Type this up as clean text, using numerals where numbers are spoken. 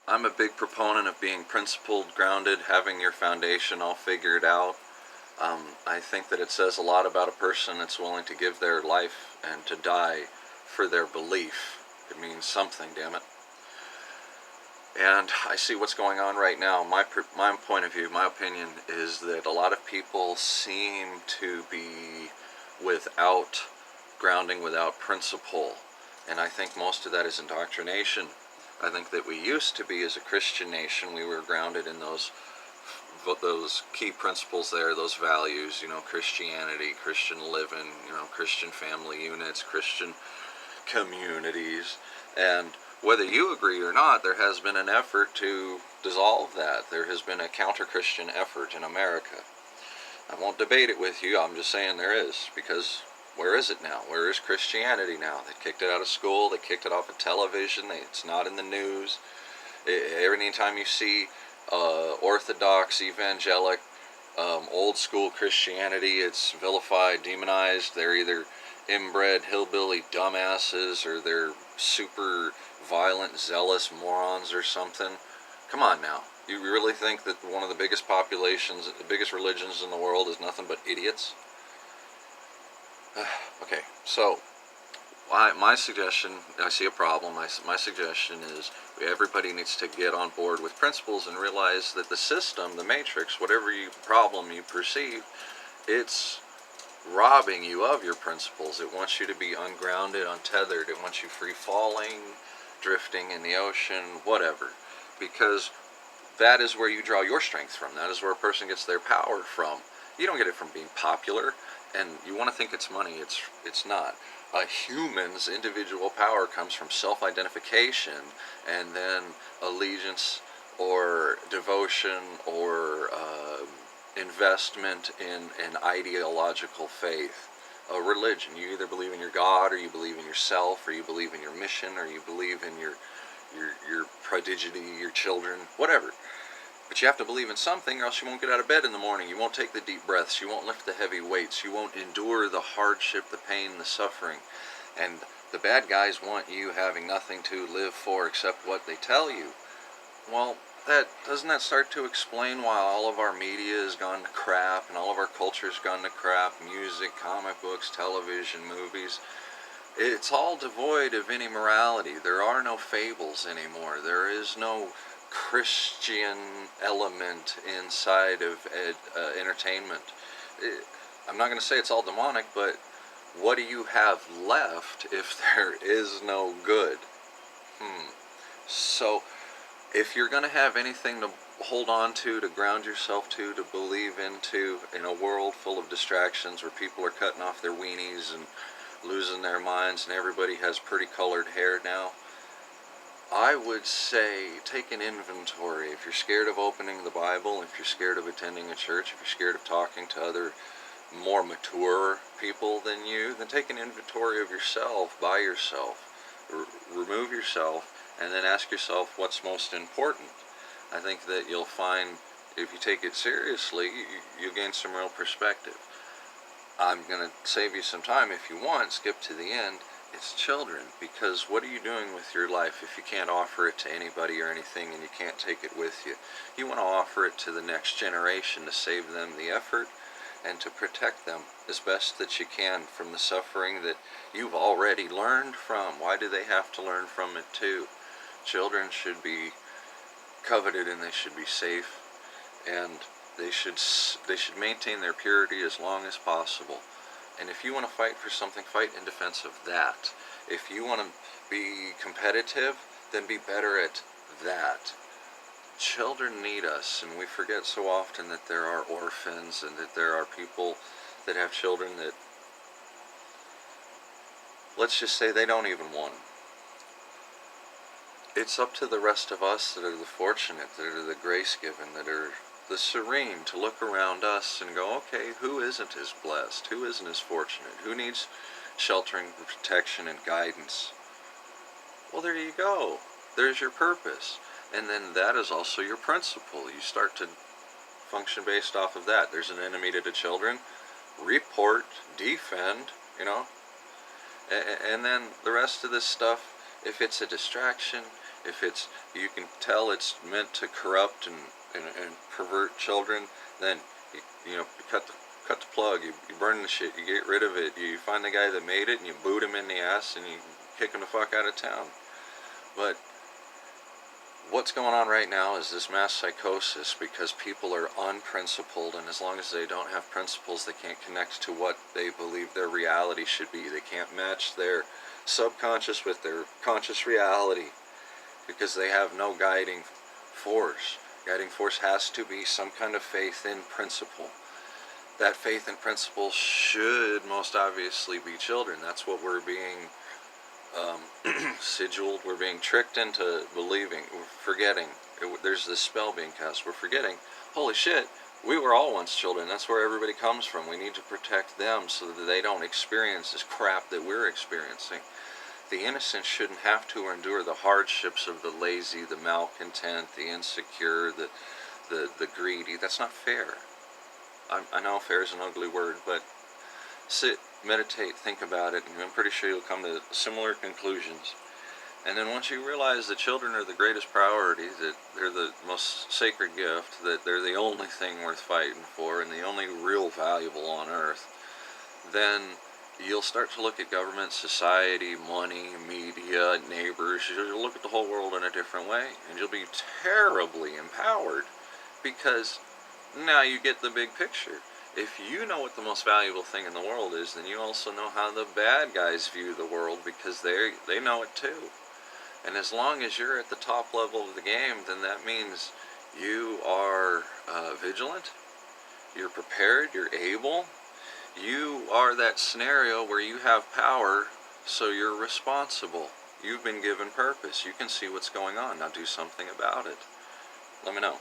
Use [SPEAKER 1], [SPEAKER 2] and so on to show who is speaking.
[SPEAKER 1] I'm a big proponent of being principled, grounded, having your foundation all figured out. I think that it says a lot about a person that's willing to give their life and to die for their belief. It means something, damn it. And I see what's going on right now. My point of view, my opinion is that a lot of people seem to be without grounding, without principle. And I think most of that is indoctrination. I think that we used to be, as a Christian nation, we were grounded in those key principles there, those values, Christianity, Christian living, Christian family units, Christian communities. And whether you agree or not, there has been an effort to dissolve that. There has been a counter-Christian effort in America. I won't debate it with you, I'm just saying there is, because where is it now? Where is Christianity now? They kicked it out of school, they kicked it off of television, it's not in the news. Every time you see Orthodox, evangelic, old school Christianity, it's vilified, demonized. They're either inbred hillbilly dumbasses or they're super violent, zealous morons or something. Come on now. You really think that one of the biggest populations, the biggest religions in the world is nothing but idiots? Okay, so my suggestion, I see a problem, my suggestion is everybody needs to get on board with principles and realize that the system, the matrix, whatever problem you perceive, it's robbing you of your principles. It wants you to be ungrounded, untethered. It wants you free falling, drifting in the ocean, whatever. Because that is where you draw your strength from. That is where a person gets their power from. You don't get it from being popular. And you want to think it's money. It's not. A human's individual power comes from self-identification and then allegiance or devotion or investment in an ideological faith, a religion. You either believe in your God, or you believe in yourself, or you believe in your mission, or you believe in your prodigity, your children, whatever. But you have to believe in something, or else you won't get out of bed in the morning. You won't take the deep breaths. You won't lift the heavy weights. You won't endure the hardship, the pain, the suffering. And the bad guys want you having nothing to live for except what they tell you. Well, doesn't that start to explain why all of our media has gone to crap and all of our culture's gone to crap? Music, comic books, television, movies. It's all devoid of any morality. There are no fables anymore. There is no Christian element inside of entertainment. I'm not going to say it's all demonic, but what do you have left if there is no good? So if you're going to have anything to hold on to ground yourself to believe into, in a world full of distractions where people are cutting off their weenies and losing their minds and everybody has pretty colored hair now, I would say take an inventory. If you're scared of opening the Bible, if you're scared of attending a church, if you're scared of talking to other more mature people than you, then take an inventory of yourself by yourself. Remove yourself and then ask yourself what's most important. I think that you'll find if you take it seriously, you gain some real perspective. I'm going to save you some time if you want, skip to the end. It's children, because what are you doing with your life if you can't offer it to anybody or anything and you can't take it with you? You want to offer it to the next generation to save them the effort and to protect them as best that you can from the suffering that you've already learned from. Why do they have to learn from it too? Children should be coveted and they should be safe, and they should maintain their purity as long as possible. And if you want to fight for something, fight in defense of that. If you want to be competitive, then be better at that. Children need us, and we forget so often that there are orphans and that there are people that have children that, let's just say, they don't even want them. It's up to the rest of us that are the fortunate, that are the grace-given, that are the serene, to look around us and go, okay, who isn't as blessed? Who isn't as fortunate? Who needs sheltering, protection, and guidance? Well, there you go. There's your purpose. And then that is also your principle. You start to function based off of that. There's an enemy to the children. Report, defend, and then the rest of this stuff, if it's a distraction, If it's, you can tell it's meant to corrupt and pervert children, then you know, cut the plug, you burn the shit, you get rid of it, you find the guy that made it and you boot him in the ass and you kick him the fuck out of town. But what's going on right now is this mass psychosis because people are unprincipled, and as long as they don't have principles, they can't connect to what they believe their reality should be. They can't match their subconscious with their conscious reality because they have no guiding force. Guiding force has to be some kind of faith in principle. That faith in principle should most obviously be children. That's what we're being sigiled, we're being tricked into believing, we're forgetting. There's this spell being cast. We're forgetting, holy shit, we were all once children. That's where everybody comes from. We need to protect them so that they don't experience this crap that we're experiencing. The innocent shouldn't have to endure the hardships of the lazy, the malcontent, the insecure, the greedy. That's not fair. I know fair is an ugly word, but sit, meditate, think about it, and I'm pretty sure you'll come to similar conclusions. And then once you realize that children are the greatest priority, that they're the most sacred gift, that they're the only thing worth fighting for and the only real valuable on earth, then you'll start to look at government, society, money, media, neighbors. You'll look at the whole world in a different way, and you'll be terribly empowered because now you get the big picture. If you know what the most valuable thing in the world is, then you also know how the bad guys view the world because they know it too. And as long as you're at the top level of the game, then that means you are vigilant, you're prepared, you're able. You are that scenario where you have power, so you're responsible. You've been given purpose. You can see what's going on. Now do something about it. Let me know.